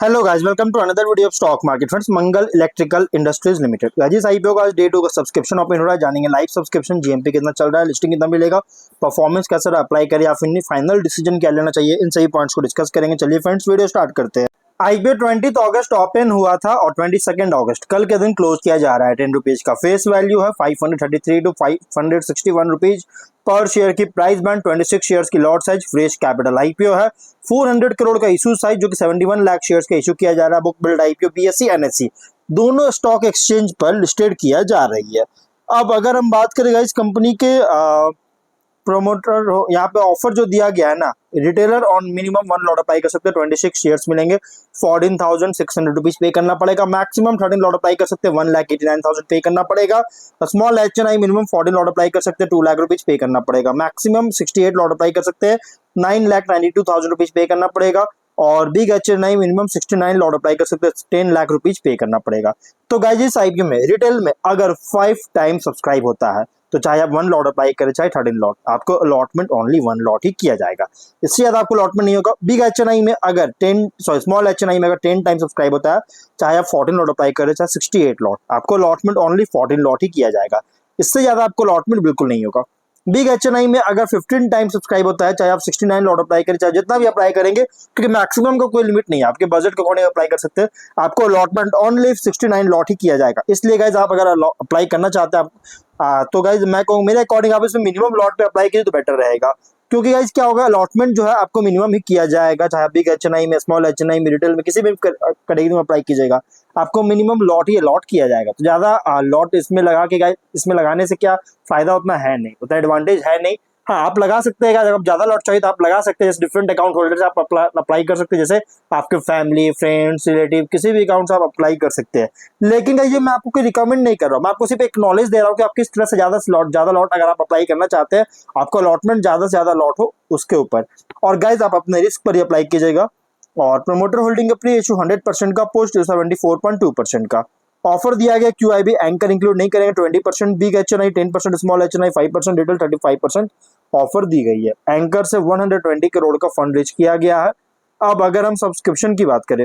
Hello guys, welcome to another video of stock market friends. Mangal electrical industries limited guys IPO का आज day 2 का subscription open हो रहा है। जानेंगे लाइव सब्सक्रिप्शन जीएमपी कितना चल रहा है, लिस्टिंग कितना मिलेगा, परफॉर्मेंस कैसा रहा, अप्लाई करें या फिर फाइनल डिसीजन क्या लेना चाहिए, इन सभी पॉइंट्स को डिस्कस करेंगे। चलिए फ्रेंड्स वीडियो स्टार्ट करते हैं। आईपीओ 20 अगस्त ओपन हुआ था और 22 अगस्त कल के दिन क्लोज किया जा रहा है। 10 रुपीज का फेस वैल्यू है 533 टू 561 रुपीज पर शेयर की प्राइस बैंड 26 शेयर्स की lot size, fresh capital IPO है 400 करोड़ का इशू साइज जो कि 71 लाख शेयर्स का इशू किया जा रहा है। Book build IPO BSE NSC दोनों स्टॉक एक्सचेंज पर लिस्टेड किया जा रही है। अब अगर हम बात करें इस कंपनी के प्रोमोटर यहाँ पे ऑफर जो दिया गया है ना, retailer on minimum 1 lot apply कर सकते हैं, 26 शेयर्स मिलेंगे, 14,600 रुपीज पे करना पड़ेगा। मैक्सिमम 13 लॉट अप्लाई कर सकते हैं, 1,89,000 पे करना पड़ेगा। Small HNI minimum 14 lot apply कर सकते हैं, 2 लाख रुपीज पे करना पड़ेगा। मैक्सिमम 68 लॉट अप्लाई कर सकते हैं, 9,92,000 रुपीज पे करना पड़ेगा। और big HNI minimum 69 lot apply कर सकते हैं, 10 लाख रुपीज पे करना पड़ेगा। तो गाइस इस आईपीओ में रिटेल में अगर 5 टाइम सब्सक्राइब होता है तो चाहे आप 1 लॉट अप्लाई करें चाहे 13 लॉट, आपको अलॉटमेंट ओनली 1 लॉट ही किया जाएगा, इससे ज्यादा आपको अलॉटमेंट नहीं होगा। बिग एचएनआई में अगर स्मॉल एचएनआई में अगर 10 टाइम सब्सक्राइब होता है, चाहे आप 14 लॉट अप्लाई करें चाहे 68 लॉट, आपको अलॉटमेंट ओनली 14 लॉट ही किया जाएगा, इससे ज्यादा आपको अलॉटमेंट बिल्कुल नहीं होगा। बिग एचएनआई में अगर 15 टाइम सब्सक्राइब होता है, चाहे आप 69 लॉट अप्लाई करें चाहे जितना भी अप्लाई करेंगे, क्योंकि मैक्सिमम का कोई लिमिट नहीं है, आपके बजट के अकॉर्डिंग अप्लाई कर सकते हैं, आपको अलॉटमेंट ओनली 69 लॉट ही किया जाएगा। इसलिए गाइज आप अगर अप्लाई करना चाहते हैं तो गाइज मैं कहूँ मेरे अकॉर्डिंग आप इसमें मिनिमम लॉट पे अप्लाई कीजिए तो बेटर रहेगा, क्योंकि गाइज क्या होगा, अलॉटमेंट जो है आपको मिनिमम ही किया जाएगा, चाहे बिग एचएनआई में, स्मॉल एचएनआई में, रिटेल में, किसी भी कैटेगरी में अप्लाई कीजिएगा, आपको मिनिमम लॉट ही अलॉट किया जाएगा। तो ज्यादा लॉट इसमें लगा के गाइज इसमें लगाने से क्या फायदा उतना है नहीं, उतना एडवांटेज है नहीं। हाँ आप लगा सकते हैं, अगर आप ज्यादा लॉट चाहिए तो आप लगा सकते हैं, जैसे डिफरेंट अकाउंट होल्डर से आप अप्लाई कर सकते हैं, जैसे आपके फैमिली फ्रेंड्स रिलेटिव किसी भी अकाउंट से आप अप्लाई कर सकते हैं। लेकिन ये मैं आपको कोई रिकमेंड नहीं कर रहा हूँ, मैं आपको सिर्फ एक नॉलेज दे रहा हूँ कि आप किस तरह से ज्यादा लॉट अगर आप अप्लाई करना चाहते हैं, आपको अलॉटमेंट ज्यादा से ज्यादा लॉट हो उसके ऊपर। और गाइज आप अपने रिस्क पर ही अप्लाई कीजिएगा। और प्रमोटर होल्डिंग का प्री इशू 100% का, पोस्ट 74.2% का ऑफर दिया गया। क्यूआईबी एंकर इंक्लूड नहीं करेंगे, 20%, big HNI 10%, small HNI 5%, retail 35% offer दी गई है। एंकर से 120 करोड़ का फंड रेज किया गया है। अब अगर हम सब्सक्रिप्शन की बात करें,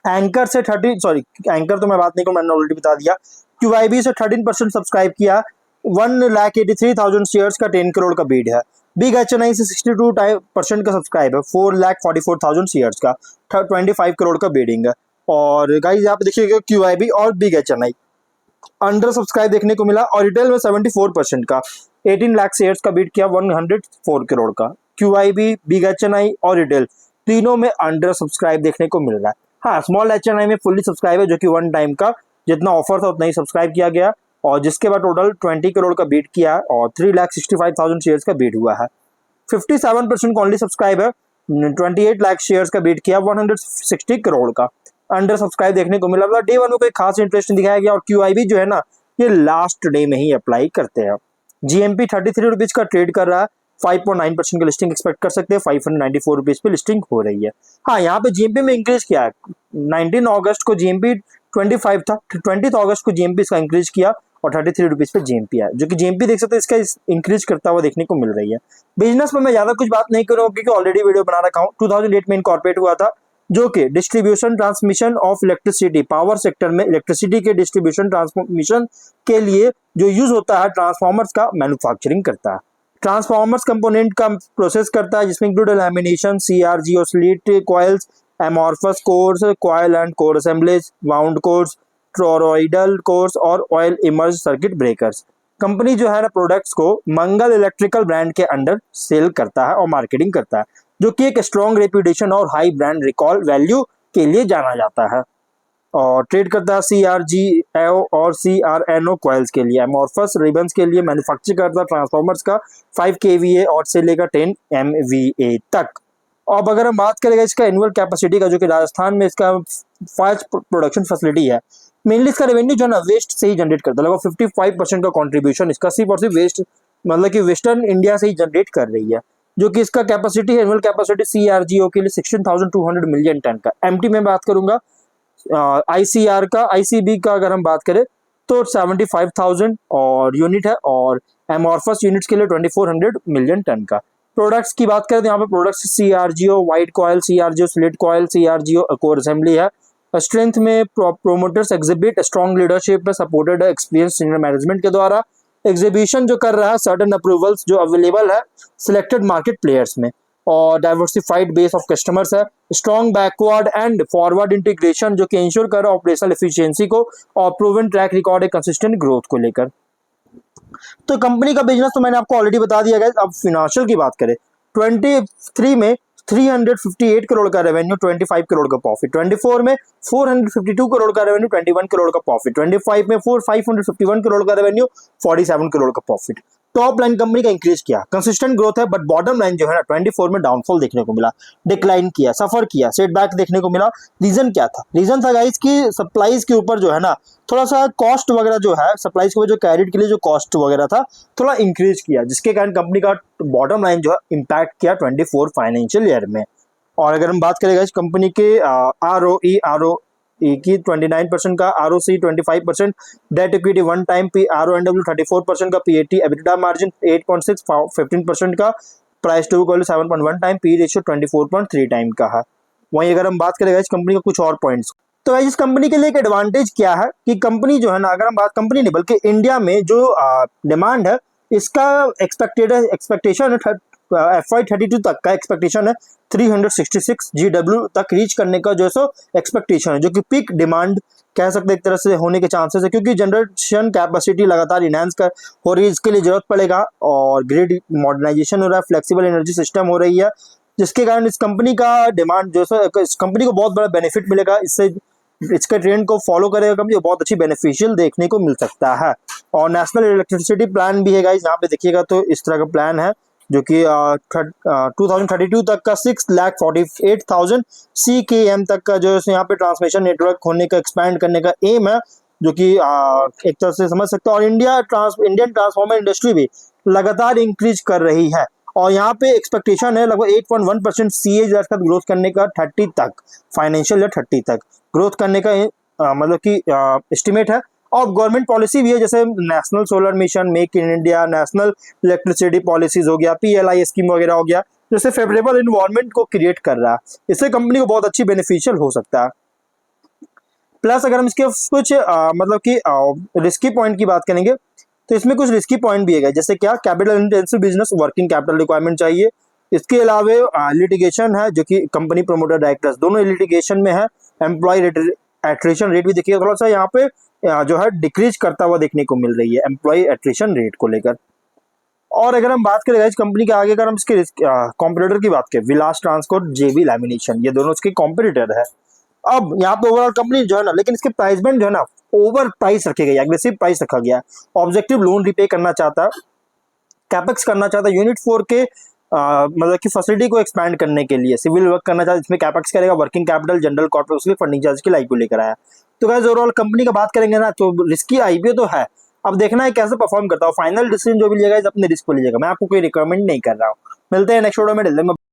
एंकर से एंकर तो मैं बात नहीं करूँ, मैंने ऑलरेडी बता दिया। क्यूआईबी से 13% सब्सक्राइब किया, 1,83,000 शेयर्स का 10 करोड़ का बीड है। बिग एचएनआई से 62% का सब्सक्राइब है, 4,44,000 शेयर्स का 25 करोड़ का बीडिंग है। और गाइस यहाँ पे देखिएगा क्यूआईबी और बिग एचएनआई अंडर सब्सक्राइब देखने को मिला। और रिटेल में 74% का 18 लाख शेयर्स का बीट किया, 104 करोड़ का। क्यूआईबी, बिग एचएनआई और रिटेल तीनों में अंडर सब्सक्राइब देखने को मिल रहा है। हाँ स्मॉल एचएनआई में फुल्ली सब्सक्राइब है, जो कि 1 टाइम का जितना ऑफर था उतना ही सब्सक्राइब किया गया, और जिसके बाद टोटल 20 करोड़ का बीट किया और 3,65,000 शेयर्स का बीट हुआ है। 57% का ओनली सब्सक्राइब है, 28 लाख शेयर्स का बीट किया, 160 करोड़ का अंडर सब्सक्राइब देखने को मिला। मतलब डे 1 में कोई खास इंटरेस्ट नहीं दिखाया गया। और क्यूआईबी जो है ना, ये लास्ट डे में ही अप्लाई करते हैं। जीएमपी 33 रुपीज का ट्रेड कर रहा है, 5.9% की लिस्टिंग एक्सपेक्ट कर सकते हैं, 594 रुपीज पे लिस्टिंग हो रही है। हाँ यहाँ पे जीएमपी में इंक्रीज किया है, 19 अगस्त को जीएमपी 25 था, 20 अगस्त को जीएमपी इसका इंक्रीज किया और 33 रुपीज पे जीएमपी है, जो कि जीएमपी देख सकते हैं इसका इंक्रीज करता हुआ देखने को मिल रही है। बिजनेस में मैं ज्यादा कुछ बात नहीं करूँगा क्योंकि ऑलरेडी वीडियो बना रखा हूँ। 2008 में इनकॉर्पोरेट हुआ था, जो कि distribution transmission of electricity, power sector में इलेक्ट्रिसिटी के डिस्ट्रीब्यूशन ट्रांसमिशन के लिए जो यूज होता है ट्रांसफॉर्मर्स का मैन्युफैक्चरिंग करता है, ट्रांसफॉर्मर्स कंपोनेंट का प्रोसेस करता है, जिसमें इंक्लूड लैमिनेशन, सीआरजी और slit coils, amorphous cores, coil and core assemblies, wound cores, toroidal cores और oil immersed circuit breakers. Company जो है ना प्रोडक्ट्स को मंगल इलेक्ट्रिकल ब्रांड के अंडर सेल करता है और मार्केटिंग करता है, जो कि एक स्ट्रॉन्ग रेपुटेशन और हाई ब्रांड रिकॉल वैल्यू के लिए जाना जाता है। और ट्रेड करता है CRGO और CRNO कॉइल्स के लिए, एमॉर्फस रिबन्स के लिए मैन्युफैक्चर करता है ट्रांसफॉर्मर्स का 5 kVA और से लेकर 10 MVA तक। अब अगर हम बात करेंगे इसका एनुअल कैपेसिटी का, जो कि राजस्थान में इसका 5 प्रोडक्शन फैसिलिटी है, मेनली इसका रेवेन्यू जो है ना वेस्ट से ही जनरेट करता है, लगभग 55% का कॉन्ट्रीब्यूशन इसका सिर्फ और सिर्फ वेस्ट, मतलब कि वेस्टर्न इंडिया से ही जनरेट कर रही है, जो कि इसका कैपेसिटी है, एनुअल कैपेसिटी CRGO के लिए 16,200 मिलियन टन का। एमटी में बात करूंगा, ICR का, ICB का अगर हम बात करें तो 75,000 और यूनिट है, और एमॉर्फस यूनिट्स के लिए 2,400 मिलियन टन का। प्रोडक्ट्स की बात करें तो यहाँ पे products CRGO white coil, CRGO slit coil, CRGO core assembly है। स्ट्रेंथ में प्रोमोटर्स एग्जिबिट स्ट्रॉन्ग लीडरशिप है, सपोर्टेड एक्सपीरियंस सीनियर मैनेजमेंट के द्वारा। एग्जीबिशन जो कर रहा है सर्टेन अप्रूवल्स जो अवेलेबल है सिलेक्टेड मार्केट प्लेयर्स में, और डाइवर्सिफाइड बेस ऑफ कस्टमर्स है। Strong backward and forward integration जो कि इंश्योर कर रहा है ऑपरेशनल एफिशिएंसी को, और प्रूवन ट्रैक रिकॉर्ड है कंसिस्टेंट ग्रोथ को लेकर। तो कंपनी का बिजनेस तो मैंने आपको ऑलरेडी बता दिया गया। अब फिनेंशियल की बात करें, 23 में 358 करोड़ का रेवेन्यू, 25 करोड़ का प्रॉफिट। 24 में 452 करोड़ का रेवेन्यू, 21 करोड़ का प्रॉफिट। 25 में 551 करोड़ का रेवेन्यू, 47 करोड़ का प्रॉफिट। टॉप लाइन कंपनी का इंक्रीज किया, कंसिस्टेंट ग्रोथ है, बट बॉटम लाइन जो है ना 24 में डाउनफॉल देखने को मिला, डिक्लाइन किया, सफर किया, सेटबैक देखने को मिला। रीजन क्या था? रीजन था गाइस कि सप्लाईज के ऊपर जो है ना थोड़ा सा कॉस्ट वगैरह जो है, सप्लाईज के ऊपर जो कैरिड के लिए जो कॉस्ट वगैरह था थोड़ा इंक्रीज किया, जिसके कारण कंपनी का बॉटम लाइन जो है इम्पैक्ट किया 24 फाइनेंशियल ईयर में। और अगर हम बात करें गाइस कंपनी के ROE की 29% का, ROC 25%, debt equity 1 time, RONW 34% का, PAT EBITDA मार्जिन 8.6 15% का, price to value 7.1 time, P ratio 24.3 time का है। वहीं अगर हम बात करें इस कंपनी का कुछ और पॉइंट्स, तो इस कंपनी के लिए एक एडवांटेज क्या है कि कंपनी जो है ना, अगर हम बात कंपनी नहीं बल्कि इंडिया में जो डिमांड है इसका एक्सपेक्टेशन है FY32 तक का एक्सपेक्टेशन है 366 GW तक रीच करने का जो है सो एक्सपेक्टेशन है, जो कि पीक डिमांड कह सकते एक तरह से होने के चांसेस है, क्योंकि जनरेशन कैपेसिटी लगातार इनहांस कर हो रही है, इसके लिए जरूरत पड़ेगा, और ग्रिड मॉडर्नाइजेशन हो रहा है, फ्लेक्सिबल एनर्जी सिस्टम हो रही है, जिसके कारण इस कंपनी का डिमांड जो है इस कंपनी को बहुत बड़ा बेनिफिट मिलेगा। इससे इसके ट्रेंड को फॉलो करेगा कंपनी, बहुत अच्छी बेनिफिशियल देखने को मिल सकता है। और नेशनल इलेक्ट्रिसिटी प्लान भी है गाइस, यहाँ पे देखिएगा तो इस तरह का प्लान है जो कि 2032 तक का 6,48,000 CKM तक का जो है यहाँ पे ट्रांसमिशन नेटवर्क होने का एक्सपैंड करने का एम है, जो कि एक तरह से समझ सकते हो। और इंडियन ट्रांसफॉर्मर इंडस्ट्री भी लगातार इंक्रीज कर रही है, और यहाँ पे एक्सपेक्टेशन है लगभग 8.1% CAGR का ग्रोथ करने का 30 तक, फाइनेंशियल ईयर 30 तक ग्रोथ करने का मतलब कि एस्टिमेट है। और गवर्नमेंट पॉलिसी भी है, जैसे national solar mission, make in India, national electricity policies हो गया, PLI स्कीम वगैरह हो गया, जैसे फेवरेबल इन्वायरमेंट को क्रिएट कर रहा है। इससे कंपनी को बहुत अच्छी बेनिफिशियल हो सकता है। प्लस अगर हम इसके कुछ मतलब कि रिस्की पॉइंट की बात करेंगे तो इसमें कुछ रिस्की पॉइंट भी है, जैसे क्या capital intensive business, working capital requirement चाहिए। इसके अलावा लिटिगेशन है, जो कि कंपनी प्रमोटर डायरेक्टर्स दोनों लिटिगेशन में है। एम्प्लॉय एट्रिशन रेट भी देखिए थोड़ा सा यहाँ पे जो है डिक्रीज करता हुआ देखने को मिल रही है एम्प्लॉय एट्रिशन रेट को लेकर। और अगर हम बात करें इस कंपनी के आगे, अगर हम इसके कॉम्पिटिटर की बात करें, विलास ट्रांसकोट, JB लैमिनेशन, ये दोनों इसके कॉम्पिटिटर है। अब यहाँ पे ओवरऑल कंपनी जो है ना, लेकिन इसके प्राइस बैंड जो है ना ओवर प्राइस रखे गए, एग्रेसिव प्राइस रखा गया। ऑब्जेक्टिव लोन रिपे करना चाहता है, कैपेक्स करना चाहता है, यूनिट 4 के मतलब कि फैसिलिटी को एक्सपैंड करने के लिए सिविल वर्क करना चाहता है, इसमें कैपेक्स करेगा, वर्किंग कैपिटल, जनरल कॉर्पोरेट, उसके फंडिंग चार्ज की लाइक को लेकर आया। तो गाइस ओवरऑल कंपनी का बात करेंगे ना तो रिस्की IPO तो है, अब देखना है कैसे परफॉर्म करता है। फाइनल डिसीजन जो भी लीजिएगा अपने रिस्क को लीजिएगा, मैं आपको कोई रिकमेंड नहीं कर रहा हूँ। मिलते हैं नेक्स्ट वीडियो में।